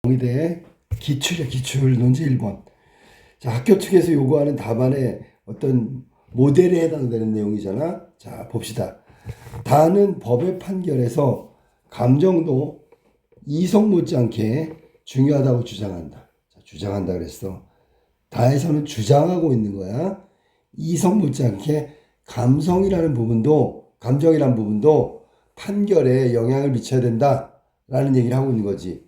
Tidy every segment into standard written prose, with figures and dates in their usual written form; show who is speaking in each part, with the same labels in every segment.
Speaker 1: 경희대 기출이야, 기출 논제 1번. 자, 학교 측에서 요구하는 답안의 어떤 모델에 해당되는 내용이잖아. 자, 봅시다. 다는 법의 판결에서 감정도 이성 못지않게 중요하다고 주장한다. 자, 주장한다 그랬어. 다에서는 주장하고 있는 거야. 이성 못지않게 감성이라는 부분도, 감정이라는 부분도 판결에 영향을 미쳐야 된다라는 얘기를 하고 있는 거지.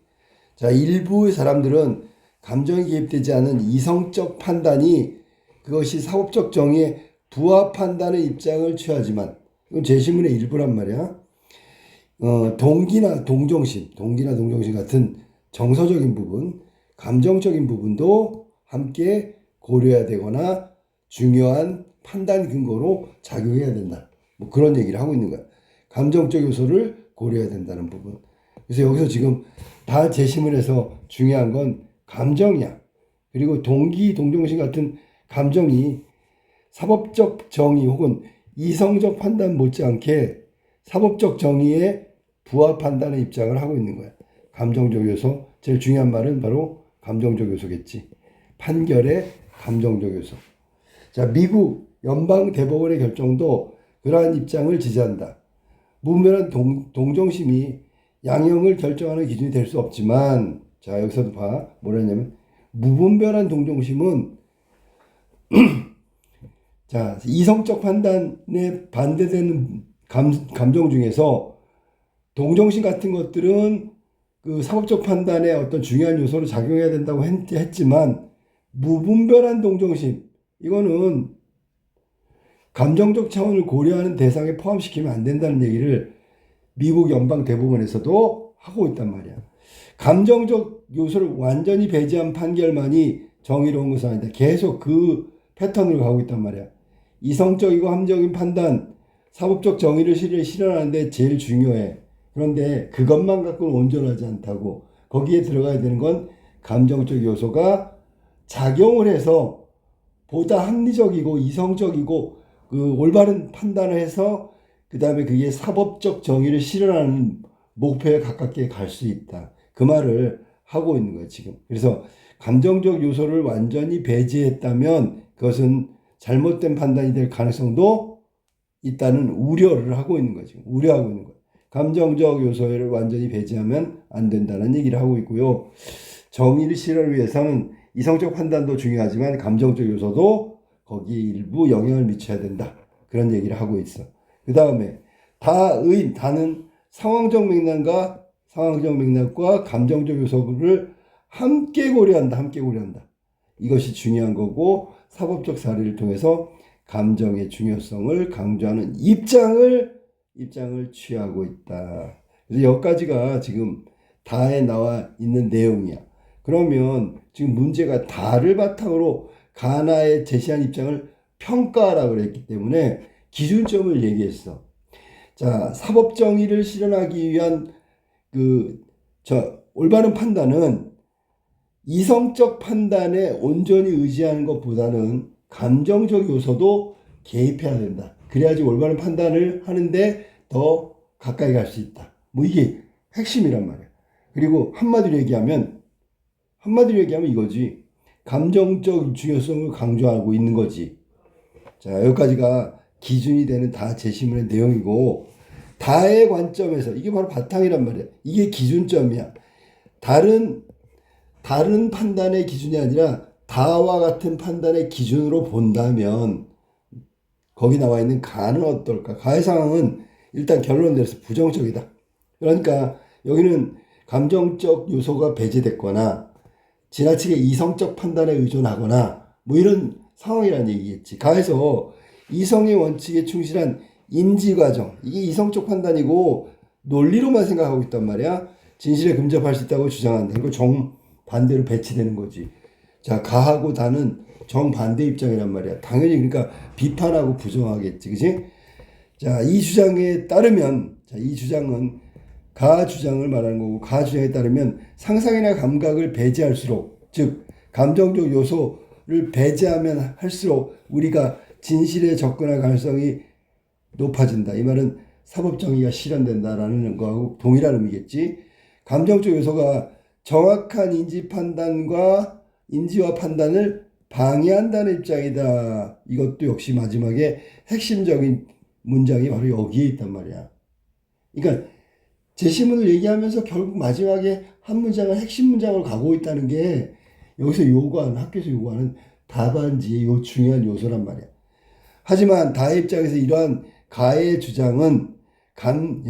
Speaker 1: 자, 일부의 사람들은 감정이 개입되지 않은 이성적 판단이 그것이 사법적 정의에 부합한다는 입장을 취하지만, 이건 제시문의 일부란 말이야. 동기나 동정심 같은 정서적인 부분, 감정적인 부분도 함께 고려해야 되거나 중요한 판단 근거로 작용해야 된다. 뭐 그런 얘기를 하고 있는 거야. 감정적 요소를 고려해야 된다는 부분. 그래서 여기서 지금 다 제시문에서 중요한 건 감정이야. 그리고 동기, 동정심 같은 감정이 사법적 정의 혹은 이성적 판단 못지않게 사법적 정의에 부합한다는 입장을 하고 있는 거야. 감정적 요소, 제일 중요한 말은 바로 감정적 요소겠지. 판결의 감정적 요소. 자, 미국 연방대법원의 결정도 그러한 입장을 지지한다. 무분별한 동정심이 양형을 결정하는 기준이 될 수 없지만, 자, 여기서도 봐. 뭐라 했냐면, 무분별한 동정심은 자, 이성적 판단에 반대되는 감정 중에서 동정심 같은 것들은 그 사법적 판단에 어떤 중요한 요소로 작용해야 된다고 했지만, 무분별한 동정심, 이거는 감정적 차원을 고려하는 대상에 포함시키면 안 된다는 얘기를 미국 연방대법원에서도 하고 있단 말이야. 감정적 요소를 완전히 배제한 판결만이 정의로운 것은 아니다. 계속 그 패턴으로 가고 있단 말이야. 이성적이고 합리적인 판단, 사법적 정의를 실현하는데 제일 중요해. 그런데 그것만 갖고는 온전하지 않다고. 거기에 들어가야 되는 건 감정적 요소가 작용을 해서 보다 합리적이고 이성적이고 그 올바른 판단을 해서 그 다음에 그게 사법적 정의를 실현하는 목표에 가깝게 갈 수 있다. 그 말을 하고 있는 거예요, 지금. 그래서 감정적 요소를 완전히 배제했다면 그것은 잘못된 판단이 될 가능성도 있다는 우려를 하고 있는 거죠. 우려하고 있는 거예요. 감정적 요소를 완전히 배제하면 안 된다는 얘기를 하고 있고요. 정의를 실현을 위해서는 이성적 판단도 중요하지만 감정적 요소도 거기에 일부 영향을 미쳐야 된다. 그런 얘기를 하고 있어. 그 다음에 다는 상황적 맥락과 감정적 요소를 함께 고려한다. 이것이 중요한 거고 사법적 사례를 통해서 감정의 중요성을 강조하는 입장을 취하고 있다. 그래서 여기까지가 지금 다에 나와 있는 내용이야. 그러면 지금 문제가 다를 바탕으로 가나에 제시한 입장을 평가하라고 그랬기 때문에 기준점을 얘기했어. 자, 사법 정의를 실현하기 위한 올바른 판단은 이성적 판단에 온전히 의지하는 것보다는 감정적 요소도 개입해야 된다. 그래야지 올바른 판단을 하는데 더 가까이 갈 수 있다. 뭐 이게 핵심이란 말이야. 그리고 한마디로 얘기하면 이거지. 감정적 중요성을 강조하고 있는 거지. 자, 여기까지가 기준이 되는 다 제시문의 내용이고, 다의 관점에서, 이게 바로 바탕이란 말이야. 이게 기준점이야. 다른 판단의 기준이 아니라 다와 같은 판단의 기준으로 본다면 거기 나와 있는 가는 어떨까? 가의 상황은 일단 결론내서 부정적이다. 그러니까 여기는 감정적 요소가 배제됐거나 지나치게 이성적 판단에 의존하거나 뭐 이런 상황이라는 얘기겠지. 가에서 이성의 원칙에 충실한 인지과정, 이게 이성적 판단이고 논리로만 생각하고 있단 말이야. 진실에 근접할 수 있다고 주장한다. 이거 정반대로 배치되는 거지. 자, 가하고 다는 정반대 입장이란 말이야. 당연히 그러니까 비판하고 부정하겠지. 그치? 자, 이 주장에 따르면, 이 주장은 가 주장을 말하는 거고, 가 주장에 따르면 상상이나 감각을 배제할수록, 즉 감정적 요소를 배제하면 할수록 우리가 진실에 접근할 가능성이 높아진다. 이 말은 사법 정의가 실현된다라는 거하고 동일한 의미겠지. 감정적 요소가 정확한 인지와 판단을 방해한다는 입장이다. 이것도 역시 마지막에 핵심적인 문장이 바로 여기에 있단 말이야. 그러니까 제시문을 얘기하면서 결국 마지막에 한 문장을 핵심 문장을 가고 있다는 게 여기서 학교에서 요구하는 답안지의 요 중요한 요소란 말이야. 하지만 다의 입장에서 이러한 가의 주장은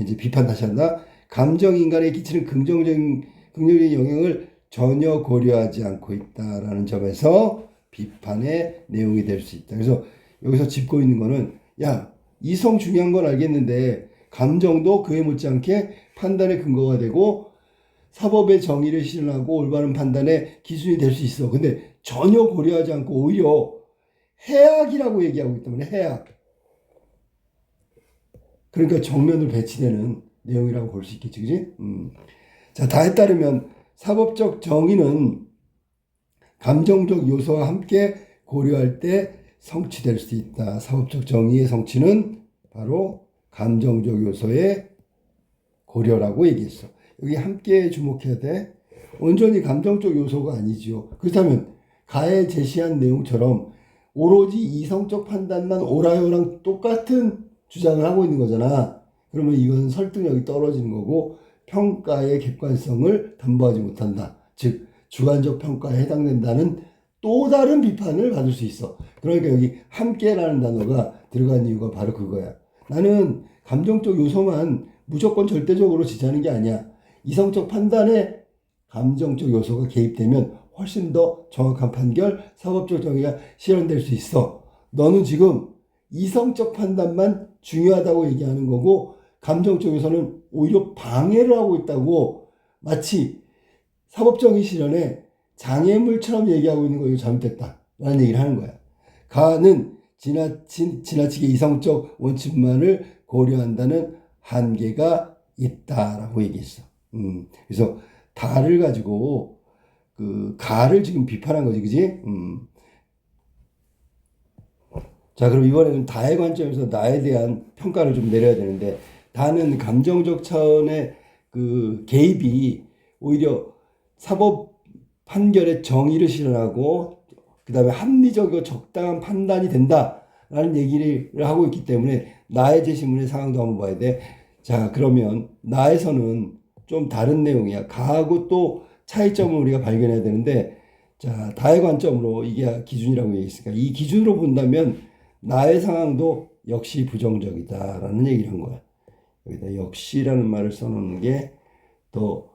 Speaker 1: 이제 비판 다시 한다. 감정 인간에 끼치는 긍정적인 영향을 전혀 고려하지 않고 있다라는 점에서 비판의 내용이 될 수 있다. 그래서 여기서 짚고 있는 거는 야, 이성 중요한 건 알겠는데 감정도 그에 못지않게 판단의 근거가 되고 사법의 정의를 실현하고 올바른 판단의 기준이 될 수 있어. 근데 전혀 고려하지 않고 오히려 해악이라고 얘기하고 있단 말이야. 해악. 그러니까 정면으로 배치되는 내용이라고 볼 수 있겠지, 그지? 자, 다에 따르면 사법적 정의는 감정적 요소와 함께 고려할 때 성취될 수 있다. 사법적 정의의 성취는 바로 감정적 요소의 고려라고 얘기했어. 여기 함께 주목해야 돼. 온전히 감정적 요소가 아니지요. 그렇다면 가에 제시한 내용처럼 오로지 이성적 판단만 옳아요랑 똑같은 주장을 하고 있는 거잖아. 그러면 이건 설득력이 떨어지는 거고 평가의 객관성을 담보하지 못한다. 즉 주관적 평가에 해당된다는 또 다른 비판을 받을 수 있어. 그러니까 여기 함께라는 단어가 들어간 이유가 바로 그거야. 나는 감정적 요소만 무조건 절대적으로 지지하는 게 아니야. 이성적 판단에 감정적 요소가 개입되면 훨씬 더 정확한 판결, 사법적 정의가 실현될 수 있어. 너는 지금 이성적 판단만 중요하다고 얘기하는 거고 감정적 요소는 오히려 방해를 하고 있다고 마치 사법정의 실현에 장애물처럼 얘기하고 있는 거 이거 잘못됐다라는 얘기를 하는 거야. 가는 지나치게 이성적 원칙만을 고려한다는 한계가 있다라고 얘기했어. 그래서 다를 가지고 그 가를 지금 비판한 거지, 그지? 자, 그럼 이번에는 다의 관점에서 나에 대한 평가를 좀 내려야 되는데 다는 감정적 차원의 그 개입이 오히려 사법 판결의 정의를 실현하고 그 다음에 합리적이고 적당한 판단이 된다라는 얘기를 하고 있기 때문에 나의 제시문의 상황도 한번 봐야 돼. 자, 그러면 나에서는 좀 다른 내용이야. 가하고 또 차이점을 우리가 발견해야 되는데 자, 다의 관점으로 이게 기준이라고 얘기했으니까 이 기준으로 본다면 나의 상황도 역시 부정적이다라는 얘기를 한 거야. 여기다 역시라는 말을 써놓는 게 더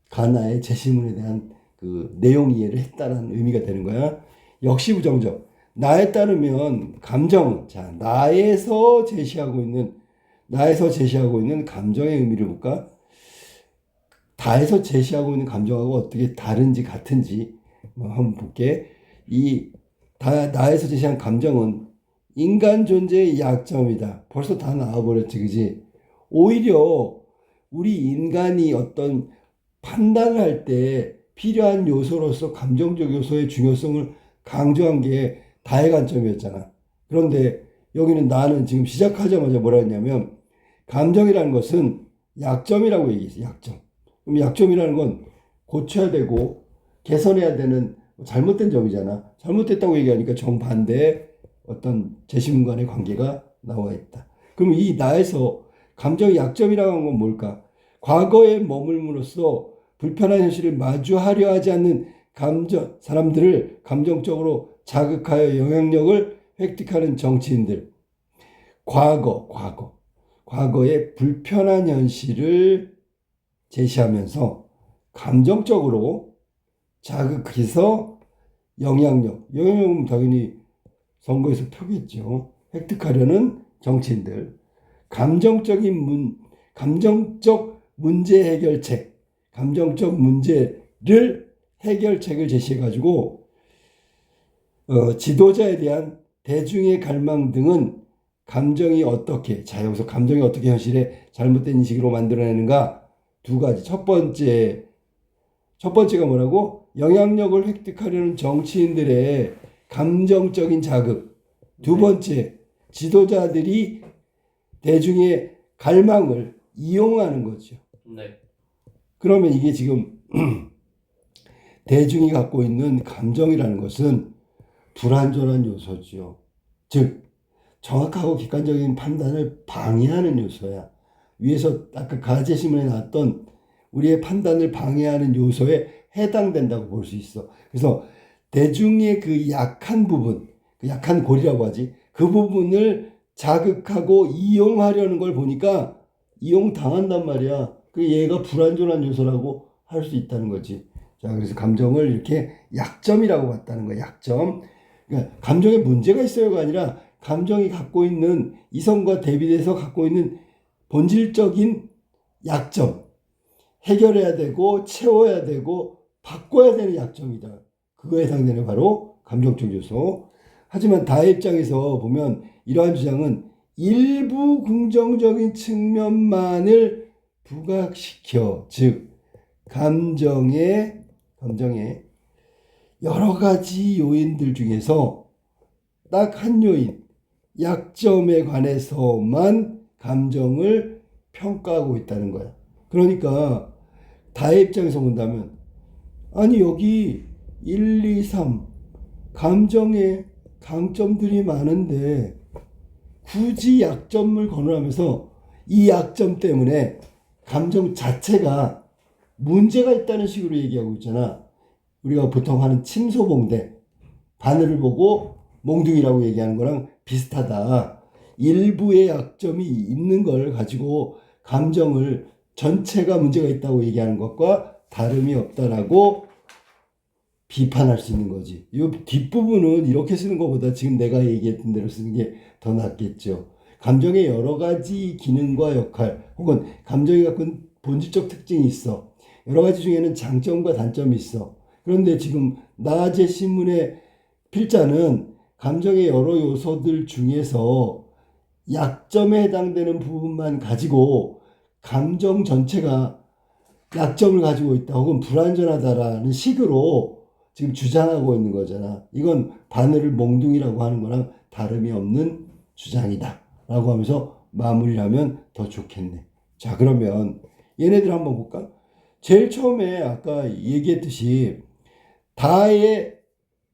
Speaker 1: 가나의 제시문에 대한 그 내용 이해를 했다라는 의미가 되는 거야. 역시 부정적. 나에 따르면 감정은 자 나에서 제시하고 있는 감정의 의미를 볼까? 다에서 제시하고 있는 감정하고 어떻게 다른지 같은지 한번 볼게. 나에서 제시한 감정은 인간 존재의 약점이다. 벌써 다 나와버렸지, 그지? 오히려 우리 인간이 어떤 판단을 할 때 필요한 요소로서 감정적 요소의 중요성을 강조한 게 다의 관점이었잖아. 그런데 여기는 나는 지금 시작하자마자 뭐라 했냐면 감정이라는 것은 약점이라고 얘기했어. 약점. 그럼 약점이라는 건 고쳐야 되고 개선해야 되는 잘못된 점이잖아. 잘못됐다고 얘기하니까 정반대의 어떤 제시문 간의 관계가 나와 있다. 그럼 이 나에서 감정의 약점이라고 하는 건 뭘까? 과거에 머물므로써 불편한 현실을 마주하려 하지 않는 사람들을 감정적으로 자극하여 영향력을 획득하는 정치인들. 과거의 불편한 현실을 제시하면서 감정적으로 자극해서 영향력은 당연히 선거에서 표겠죠. 획득하려는 정치인들. 감정적 문제 해결책, 감정적 문제를 해결책을 제시해가지고 지도자에 대한 대중의 갈망 등은 감정이 어떻게 현실에 잘못된 인식으로 만들어내는가 두 가지. 첫 번째가 뭐라고? 영향력을 획득하려는 정치인들의 감정적인 자극. 두 번째, 지도자들이 대중의 갈망을 이용하는 거죠.
Speaker 2: 네.
Speaker 1: 그러면 이게 지금 대중이 갖고 있는 감정이라는 것은 불완전한 요소지요. 즉 정확하고 객관적인 판단을 방해하는 요소야. 위에서 아까 가제시문에 나왔던 우리의 판단을 방해하는 요소에 해당된다고 볼 수 있어. 그래서 대중의 그 약한 부분, 그 약한 골이라고 하지, 그 부분을 자극하고 이용하려는 걸 보니까 이용당한단 말이야. 그 얘가 불완전한 요소라고 할 수 있다는 거지. 자, 그래서 감정을 이렇게 약점이라고 봤다는 거야. 약점. 그러니까 감정에 문제가 있어요가 아니라 감정이 갖고 있는 이성과 대비돼서 갖고 있는 본질적인 약점. 해결해야 되고 채워야 되고 바꿔야 되는 약점이다. 그거에 해당되는 바로 감정적 요소. 하지만 다의 입장에서 보면 이러한 주장은 일부 긍정적인 측면만을 부각시켜, 즉 감정의 여러 가지 요인들 중에서 딱 한 요인, 약점에 관해서만 감정을 평가하고 있다는 거야. 그러니까 다의 입장에서 본다면 아니 여기 1, 2, 3 감정에 강점들이 많은데 굳이 약점을 거론하면서 이 약점 때문에 감정 자체가 문제가 있다는 식으로 얘기하고 있잖아. 우리가 보통 하는 침소봉대, 바늘을 보고 몽둥이라고 얘기하는 거랑 비슷하다. 일부의 약점이 있는 걸 가지고 감정을 전체가 문제가 있다고 얘기하는 것과 다름이 없다라고 비판할 수 있는 거지. 이 뒷부분은 이렇게 쓰는 것보다 지금 내가 얘기했던 대로 쓰는 게 더 낫겠죠. 감정의 여러 가지 기능과 역할 혹은 감정이 갖고 있는 본질적 특징이 있어. 여러 가지 중에는 장점과 단점이 있어. 그런데 지금 나제 신문의 필자는 감정의 여러 요소들 중에서 약점에 해당되는 부분만 가지고 감정 전체가 약점을 가지고 있다 혹은 불완전하다라는 식으로 지금 주장하고 있는 거잖아. 이건 바늘을 몽둥이라고 하는 거랑 다름이 없는 주장이다 라고 하면서 마무리를 하면 더 좋겠네. 자, 그러면 얘네들 한번 볼까? 제일 처음에 아까 얘기했듯이 다의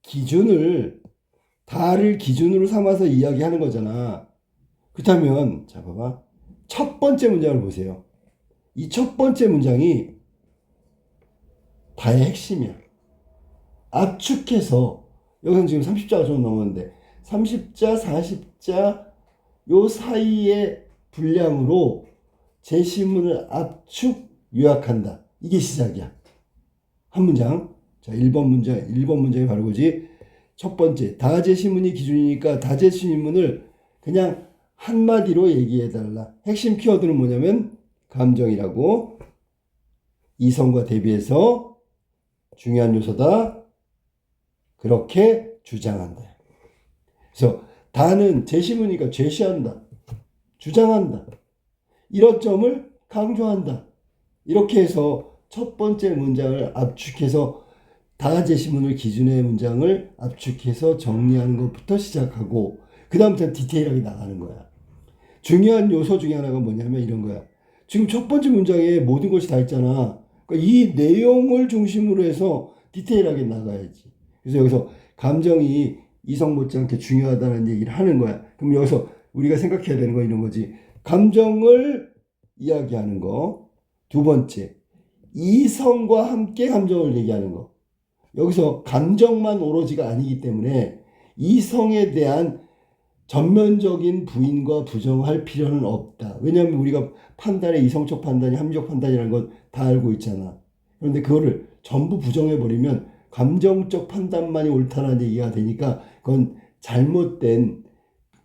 Speaker 1: 기준을 다를 기준으로 삼아서 이야기하는 거잖아. 그렇다면 자 봐봐. 첫 번째 문장을 보세요. 이 첫 번째 문장이 다의 핵심이야. 압축해서 여기는 지금 30자가 좀 넘었는데 30자, 40자 요 사이의 분량으로 제시문을 압축 요약한다. 이게 시작이야. 한 문장. 자, 1번 문장이 바로 뭐지? 첫 번째, 다제시문이 기준이니까 다제시문을 그냥 한마디로 얘기해달라. 핵심 키워드는 뭐냐면 감정이라고, 이성과 대비해서 중요한 요소다. 그렇게 주장한다. 그래서 다는 제시문이니까 제시한다. 주장한다. 이런 점을 강조한다. 이렇게 해서 첫 번째 문장을 압축해서 다제시문을 기준의 문장을 압축해서 정리하는 것부터 시작하고 그 다음부터 디테일하게 나가는 거야. 중요한 요소 중에 하나가 뭐냐면 이런 거야. 지금 첫 번째 문장에 모든 것이 다 있잖아. 그러니까 이 내용을 중심으로 해서 디테일하게 나가야지. 그래서 여기서 감정이 이성 못지않게 중요하다는 얘기를 하는 거야. 그럼 여기서 우리가 생각해야 되는 건 이런 거지. 감정을 이야기하는 거. 두 번째, 이성과 함께 감정을 얘기하는 거. 여기서 감정만 오로지가 아니기 때문에 이성에 대한 전면적인 부인과 부정할 필요는 없다. 왜냐하면 우리가 판단에 이성적 판단이 합리적 판단이라는 건 다 알고 있잖아. 그런데 그거를 전부 부정해버리면 감정적 판단만이 옳다는 얘기가 되니까 그건 잘못된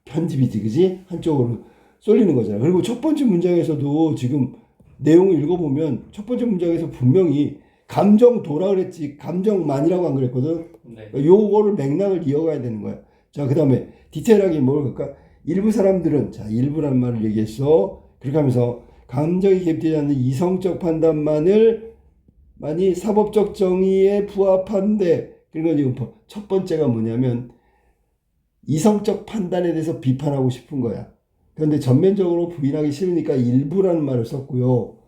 Speaker 1: 편집이지, 그지? 한쪽으로 쏠리는 거잖아. 그리고 첫 번째 문장에서도 지금 내용을 읽어보면 첫 번째 문장에서 분명히 감정도라 그랬지 감정만이라고 안 그랬거든. 네. 요거를 맥락을 이어가야 되는 거야. 자, 그 다음에 디테일하게 뭘 할까? 일부 사람들은, 자, 일부란 말을 얘기했어. 그렇게 하면서 감정이 개입되지 않는 이성적 판단만이 사법적 정의에 부합한데, 그리고 지금 첫 번째가 뭐냐면 이성적 판단에 대해서 비판하고 싶은 거야. 그런데 전면적으로 부인하기 싫으니까 일부라는 말을 썼고요.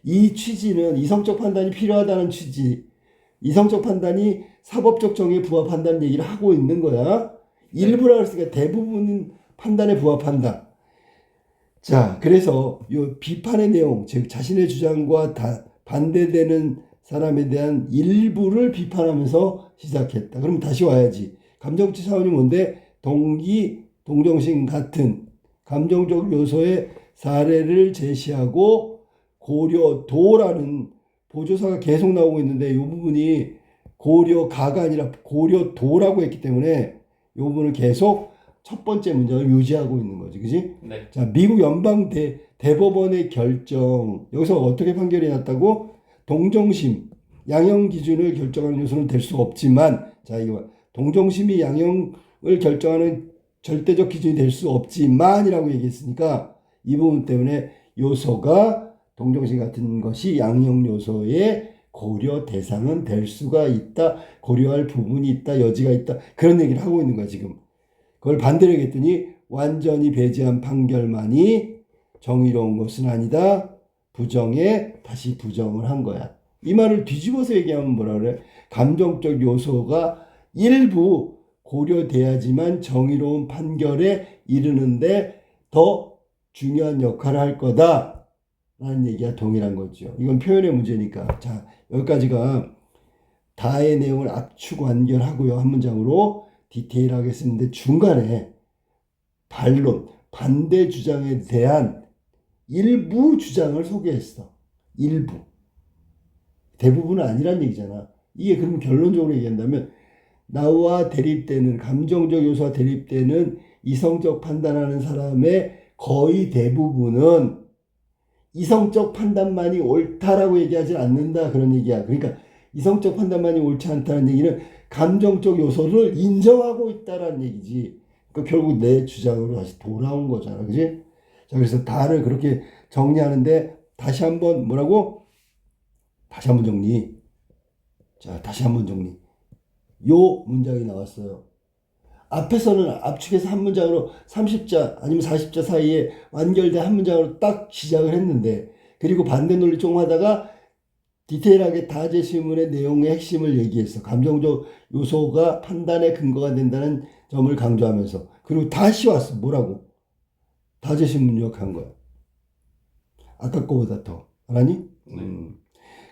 Speaker 1: 이 취지는 이성적 판단이 필요하다는 취지, 이성적 판단이 사법적 정의에 부합한다는 얘기를 하고 있는 거야. 일부라 그랬으니까 대부분 판단에 부합한다. 자, 그래서 이 비판의 내용, 즉 자신의 주장과 반대되는 사람에 대한 일부를 비판하면서 시작했다. 그럼 다시 와야지. 감정치 차원이 뭔데? 동기, 동정심 같은 감정적 요소의 사례를 제시하고 고려도라는 보조사가 계속 나오고 있는데 이 부분이 고려가가 아니라 고려도라고 했기 때문에 이 부분을 계속 첫 번째 문장을 유지하고 있는 거지, 그지?
Speaker 2: 네.
Speaker 1: 자, 미국 연방 대법원의 결정, 여기서 어떻게 판결이 났다고? 동정심, 양형 기준을 결정하는 요소는 될 수 없지만, 자, 이거 봐. 동정심이 양형을 결정하는 절대적 기준이 될 수 없지만이라고 얘기했으니까 이 부분 때문에 요소가 동정심 같은 것이 양형 요소의 고려 대상은 될 수가 있다, 고려할 부분이 있다, 여지가 있다, 그런 얘기를 하고 있는 거야 지금. 그걸 반대로 얘기했더니 완전히 배제한 판결만이 정의로운 것은 아니다, 부정에 다시 부정을 한 거야. 이 말을 뒤집어서 얘기하면 뭐라 그래? 감정적 요소가 일부 고려돼야지만 정의로운 판결에 이르는데 더 중요한 역할을 할 거다 라는 얘기가 동일한 거죠. 이건 표현의 문제니까. 자, 여기까지가 다의 내용을 압축 완결하고요. 한 문장으로 디테일하게 쓰는데 중간에 반론, 반대 주장에 대한 일부 주장을 소개했어. 일부. 대부분은 아니란 얘기잖아. 이게 그럼 결론적으로 얘기한다면 나와 대립되는, 감정적 요소와 대립되는 이성적 판단하는 사람의 거의 대부분은 이성적 판단만이 옳다라고 얘기하지 않는다, 그런 얘기야. 그러니까 이성적 판단만이 옳지 않다는 얘기는 감정적 요소를 인정하고 있다라는 얘기지. 그러니까 결국 내 주장으로 다시 돌아온 거잖아, 그지? 자, 그래서 다를 그렇게 정리하는데 다시 한번 뭐라고? 다시 한번 정리. 자, 다시 한번 정리. 요 문장이 나왔어요. 앞에서는 압축해서 한 문장으로 30자 아니면 40자 사이에 완결된 한 문장으로 딱 시작을 했는데, 그리고 반대 논리 조금 하다가 디테일하게 다제시문의 내용의 핵심을 얘기했어. 감정적 요소가 판단의 근거가 된다는 점을 강조하면서. 그리고 다시 왔어. 뭐라고? 다제시문 요약한 거야. 아까 거보다 더. 알았니?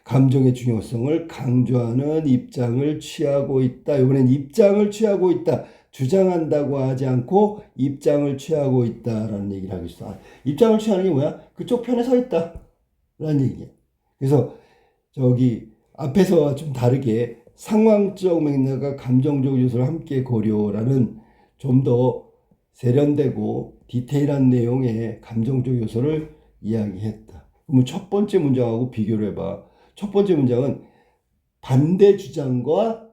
Speaker 1: 감정의 중요성을 강조하는 입장을 취하고 있다. 이번엔 입장을 취하고 있다. 주장한다고 하지 않고 입장을 취하고 있다라는 얘기를 하고 있어. 입장을 취하는 게 뭐야? 그쪽 편에 서 있다 라는 얘기야. 그래서 저기 앞에서와 좀 다르게 상황적 맥락과 감정적 요소를 함께 고려라는 좀 더 세련되고 디테일한 내용의 감정적 요소를 이야기했다. 그러면 첫 번째 문장하고 비교를 해봐. 첫 번째 문장은 반대 주장과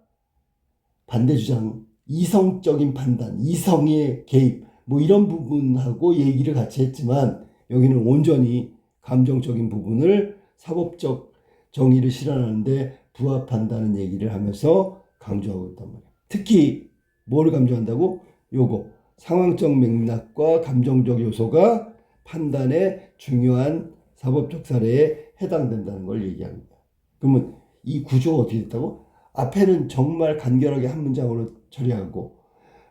Speaker 1: 반대 주장, 이성적인 판단, 이성의 개입, 뭐 이런 부분하고 얘기를 같이 했지만 여기는 온전히 감정적인 부분을 사법적 정의를 실현하는데 부합한다는 얘기를 하면서 강조하고 있단 말이야. 특히 뭐를 강조한다고? 요거 상황적 맥락과 감정적 요소가 판단의 중요한 사법적 사례에 해당된다는 걸 얘기합니다. 그러면 이 구조가 어떻게 됐다고? 앞에는 정말 간결하게 한 문장으로 처리하고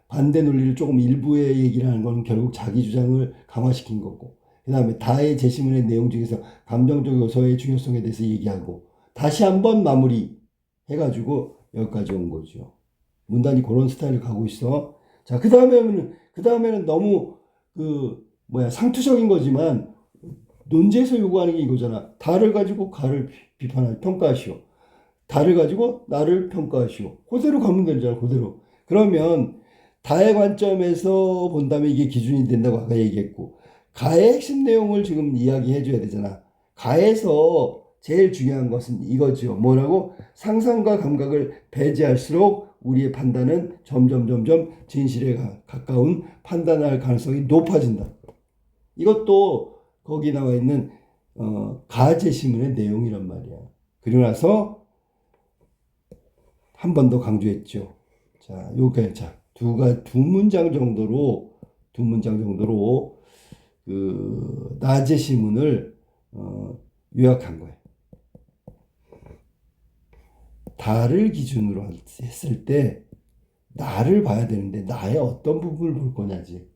Speaker 1: 반대 논리를 조금 일부의 얘기를 하는 건 결국 자기 주장을 강화시킨 거고, 그 다음에 다의 제시문의 내용 중에서 감정적 요소의 중요성에 대해서 얘기하고 다시 한번 마무리 해가지고 여기까지 온 거죠. 문단이 그런 스타일을 가고 있어. 자, 그 다음에는 너무 상투적인 거지만 논제에서 요구하는 게 이거잖아. 다를 가지고 가를 평가하시오. 다를 가지고 나를 평가하시오. 그대로 가면 되잖아, 그대로. 그러면 다의 관점에서 본다면 이게 기준이 된다고 아까 얘기했고, 가의 핵심 내용을 지금 이야기해 줘야 되잖아. 가에서 제일 중요한 것은 이거죠. 뭐라고? 상상과 감각을 배제할수록 우리의 판단은 점점 진실에 가까운 판단할 가능성이 높아진다. 이것도 거기 나와 있는 가제시문의 내용이란 말이야. 그리고 나서 한 번 더 강조했죠. 자, 요게 두 문장 정도로 그 나제시문을 요약한 거예요. 다를 기준으로 했을 때 나를 봐야 되는데 나의 어떤 부분을 볼 거냐지.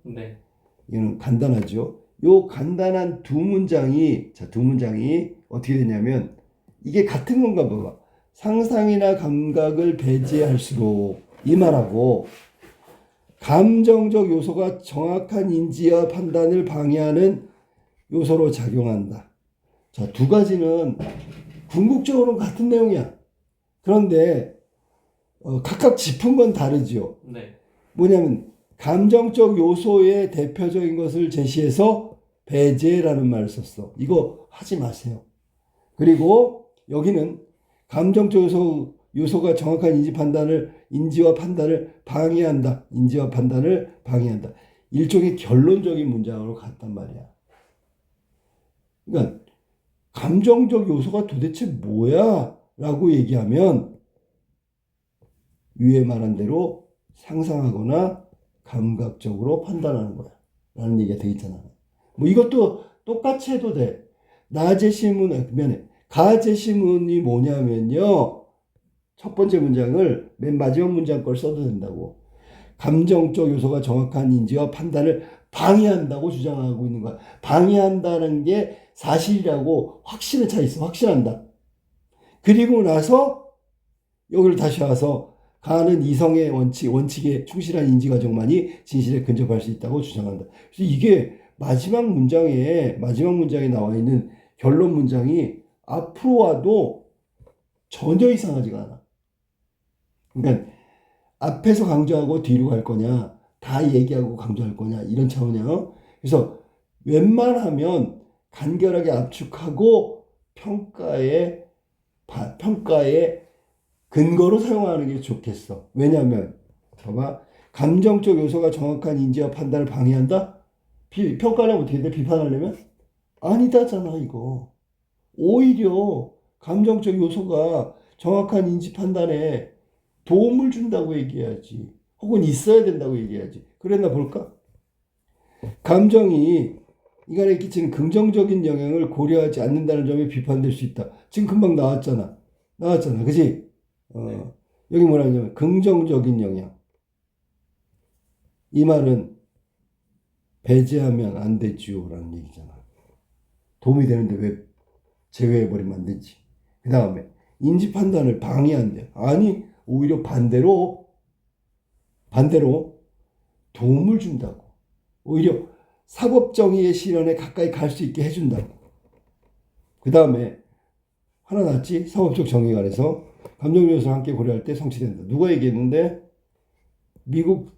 Speaker 2: 네.
Speaker 1: 이거는 간단하죠. 요 간단한 두 문장이 어떻게 되냐면 이게 같은 건가 봐봐. 상상이나 감각을 배제할수록 이 말하고 감정적 요소가 정확한 인지와 판단을 방해하는 요소로 작용한다. 자, 두 가지는 궁극적으로는 같은 내용이야. 그런데 각각 짚은 건 다르지요.
Speaker 2: 네.
Speaker 1: 뭐냐면 감정적 요소의 대표적인 것을 제시해서 배제라는 말을 썼어. 이거 하지 마세요. 그리고 여기는 감정적 요소가 정확한 인지와 판단을 방해한다. 인지와 판단을 방해한다. 일종의 결론적인 문장으로 갔단 말이야. 그러니까 감정적 요소가 도대체 뭐야? 라고 얘기하면 위에 말한 대로 상상하거나 감각적으로 판단하는 거야. 라는 얘기가 되겠잖아. 뭐 이것도 똑같이 해도 돼. 가제시문이 뭐냐면요. 첫 번째 문장을 맨 마지막 문장 걸 써도 된다고. 감정적 요소가 정확한 인지와 판단을 방해한다고 주장하고 있는 거야. 방해한다는 게 사실이라고 확신에 차 있어. 확신한다. 그리고 나서 여기를 다시 와서 가는 이성의 원칙에 충실한 인지 과정만이 진실에 근접할 수 있다고 주장한다. 그래서 이게 마지막 문장에 나와 있는 결론 문장이 앞으로 와도 전혀 이상하지가 않아. 그러니까 앞에서 강조하고 뒤로 갈 거냐, 다 얘기하고 강조할 거냐 이런 차원이야. 그래서 웬만하면 간결하게 압축하고 평가의 근거로 사용하는 게 좋겠어. 왜냐하면 봐봐. 감정적 요소가 정확한 인지와 판단을 방해한다? 평가하려면 어떻게 돼? 비판하려면? 아니다잖아 이거. 오히려 감정적 요소가 정확한 인지 판단에 도움을 준다고 얘기해야지. 혹은 있어야 된다고 얘기해야지. 그랬나 볼까? 감정이 인간에 끼치는 긍정적인 영향을 고려하지 않는다는 점에 비판될 수 있다. 지금 금방 나왔잖아. 그지?
Speaker 2: 네.
Speaker 1: 여기 뭐라 하냐면 긍정적인 영향. 이 말은 배제하면 안 되지요 라는 얘기잖아. 도움이 되는데 왜 제외해버리면 안 되지? 그 다음에 인지 판단을 방해한대. 아니 오히려 반대로 도움을 준다고. 오히려 사법정의의 실현에 가까이 갈 수 있게 해준다고. 그 다음에 하나 낫지? 사법적 정의관에서 감정 요소를 함께 고려할 때 성취된다. 누가 얘기했는데? 미국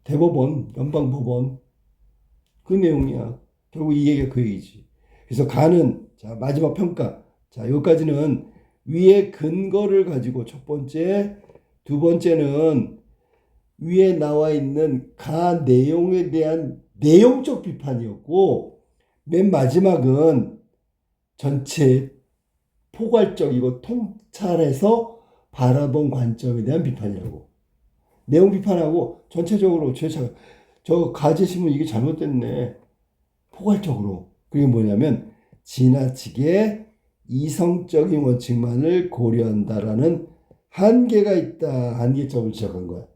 Speaker 1: 대법원, 연방법원 그 내용이야. 결국 이 얘기가 그 얘기지. 그래서 자, 마지막 평가. 자, 여기까지는 위의 근거를 가지고 첫 번째, 두 번째는 위에 나와 있는 가 내용에 대한 내용적 비판이었고, 맨 마지막은 전체 포괄적이고 통찰해서 바라본 관점에 대한 비판이라고. 내용 비판하고 전체적으로 저 가제시문 이게 잘못됐네. 포괄적으로. 그게 뭐냐면 지나치게 이성적인 원칙만을 고려한다라는 한계가 있다. 한계점을 지적한 거야.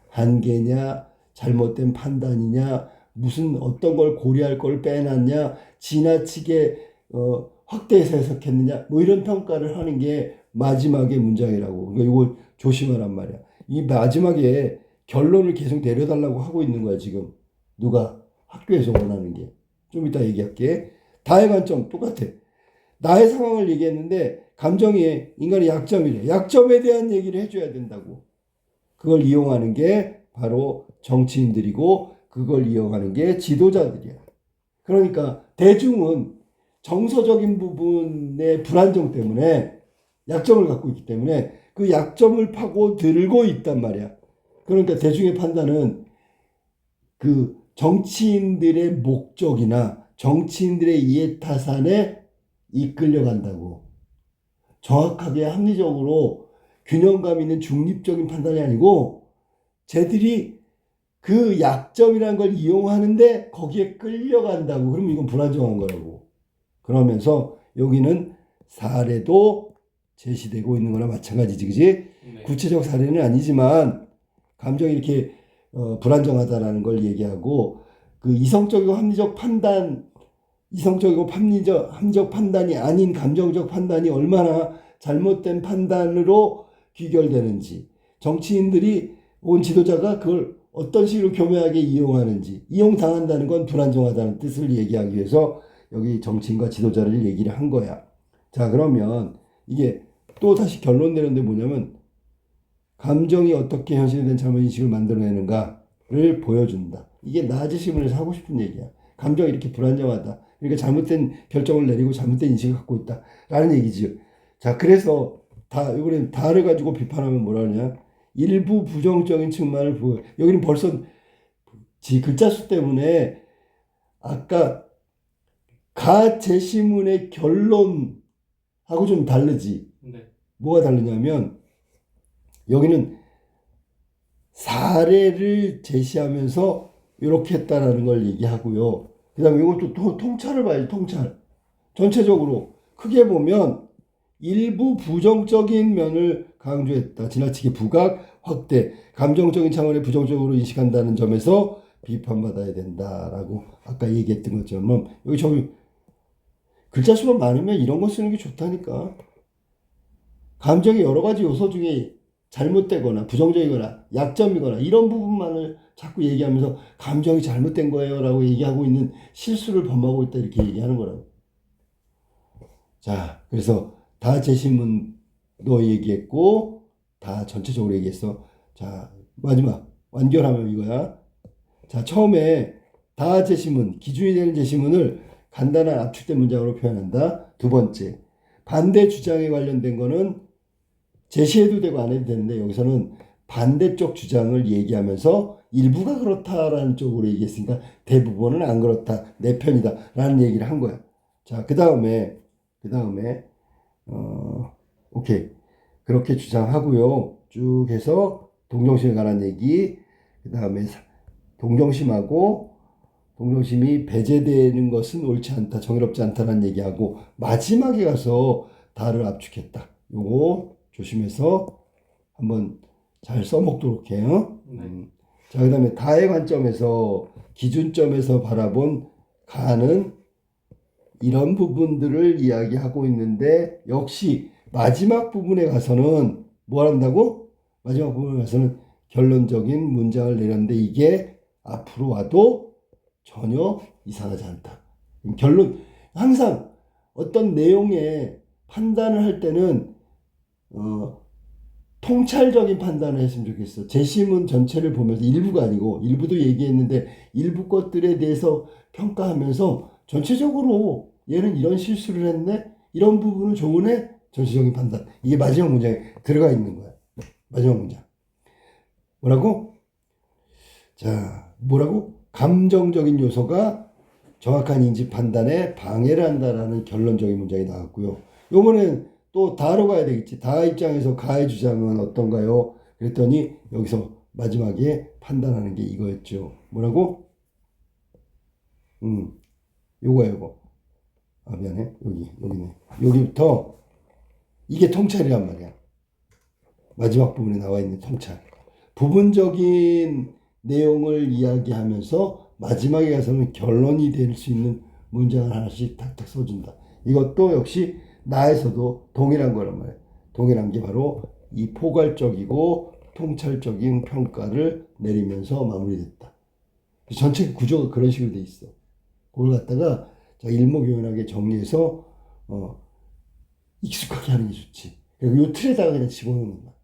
Speaker 1: 한계냐, 잘못된 판단이냐, 무슨 어떤 걸 고려할 걸 빼놨냐, 지나치게 확대해서 해석했느냐, 뭐 이런 평가를 하는 게 마지막의 문장이라고. 그러니까 이거 조심하란 말이야. 이 마지막에 결론을 계속 내려달라고 하고 있는 거야, 지금. 누가? 학교에서 원하는 게. 좀 이따 얘기할게. 다의 관점 똑같아. 나의 상황을 얘기했는데 감정이 인간의 약점이래. 약점에 대한 얘기를 해줘야 된다고. 그걸 이용하는 게 바로 정치인들이고 그걸 이용하는 게 지도자들이야. 그러니까 대중은 정서적인 부분의 불안정 때문에 약점을 갖고 있기 때문에 그 약점을 파고 들고 있단 말이야. 그러니까 대중의 판단은 그 정치인들의 목적이나 정치인들의 이해타산에 이끌려간다고. 정확하게 합리적으로 균형감 있는 중립적인 판단이 아니고 쟤들이 그 약점이라는 걸 이용하는데 거기에 끌려간다고. 그러면 이건 불안정한 거라고. 그러면서 여기는 사례도 제시되고 있는 거나 마찬가지지, 그지?
Speaker 2: 네.
Speaker 1: 구체적 사례는 아니지만 감정이 이렇게 불안정하다라는 걸 얘기하고, 그 이성적이고 합리적 판단, 이성적이고 합리적 판단이 아닌 감정적 판단이 얼마나 잘못된 판단으로 귀결되는지, 정치인들이 온 지도자가 그걸 어떤 식으로 교묘하게 이용하는지, 이용당한다는 건 불안정하다는 뜻을 얘기하기 위해서 여기 정치인과 지도자를 얘기를 한 거야. 자, 그러면 이게 또 다시 결론 내는데 뭐냐면, 감정이 어떻게 현실된 잘못인식을 만들어내는가를 보여준다. 이게 나아지 시문에서 하고 싶은 얘기야. 감정이 이렇게 불안정하다. 그러니까 잘못된 결정을 내리고 잘못된 인식을 갖고 있다. 라는 얘기지. 자, 그래서 이번에 다를 가지고 비판하면 뭐라 하냐. 일부 부정적인 측면을 보여. 여기는 벌써 글자 수 때문에 아까 가제시문의 결론하고 좀 다르지.
Speaker 2: 네.
Speaker 1: 뭐가 다르냐면 여기는 사례를 제시하면서 이렇게 했다라는 걸 얘기하고요. 그 다음에 이것도 통찰을 봐야지, 통찰. 전체적으로 크게 보면 일부 부정적인 면을 강조했다. 지나치게 부각, 확대, 감정적인 차원의 부정적으로 인식한다는 점에서 비판받아야 된다라고 아까 얘기했던 것처럼, 여기 저기 글자 수가 많으면 이런 거 쓰는 게 좋다니까. 감정의 여러 가지 요소 중에 잘못되거나 부정적이거나 약점이거나 이런 부분만을 자꾸 얘기하면서 감정이 잘못된 거예요 라고 얘기하고 있는 실수를 범하고 있다, 이렇게 얘기하는 거라고. 자, 그래서 다 제시문도 얘기했고 다 전체적으로 얘기했어. 자, 마지막 완결하면 이거야. 자, 처음에 다 제시문, 기준이 되는 제시문을 간단한 압축된 문장으로 표현한다. 두 번째, 반대 주장에 관련된 거는 제시해도 되고 안 해도 되는데, 여기서는 반대쪽 주장을 얘기하면서 일부가 그렇다라는 쪽으로 얘기했으니까 대부분은 안 그렇다, 내 편이다 라는 얘기를 한 거야. 자, 그 다음에 오케이, 그렇게 주장하고요. 쭉 해서 동정심에 관한 얘기, 그 다음에 동정심이 배제되는 것은 옳지 않다, 정의롭지 않다라는 얘기하고, 마지막에 가서 다를 압축했다. 요거 조심해서 한번 잘 써먹도록 해요.
Speaker 2: 네.
Speaker 1: 자, 그 다음에 다의 관점에서, 기준점에서 바라본 가는 이런 부분들을 이야기하고 있는데, 역시 마지막 부분에 가서는 뭘 한다고? 마지막 부분에 가서는 결론적인 문장을 내렸는데 이게 앞으로 와도 전혀 이상하지 않다. 항상 어떤 내용에 판단을 할 때는 통찰적인 판단을 했으면 좋겠어. 제시문 전체를 보면서, 일부가 아니고, 일부도 얘기했는데 일부 것들에 대해서 평가하면서 전체적으로 얘는 이런 실수를 했네, 이런 부분은 좋으네, 전체적인 판단. 이게 마지막 문장에 들어가 있는 거야. 마지막 문장 뭐라고? 자, 뭐라고? 감정적인 요소가 정확한 인지 판단에 방해를 한다라는 결론적인 문장이 나왔고요. 요번엔 또 다로 가야 되겠지. 다 입장에서 가의 주장은 어떤가요? 그랬더니 여기서 마지막에 판단하는 게 이거였죠. 뭐라고? 요거. 아, 미안해. 여기네. 여기부터 이게 통찰이란 말이야. 마지막 부분에 나와 있는 통찰. 부분적인 내용을 이야기하면서 마지막에 가서는 결론이 될 수 있는 문장을 하나씩 탁탁 써준다. 이것도 역시 나에서도 동일한 거란 말이에요. 동일한 게 바로 이 포괄적이고 통찰적인 평가를 내리면서 마무리됐다. 전체 구조가 그런 식으로 돼 있어. 그걸 갖다가 일목요연하게 정리해서 익숙하게 하는 게 좋지. 이 틀에다가 그냥 집어넣는 거야.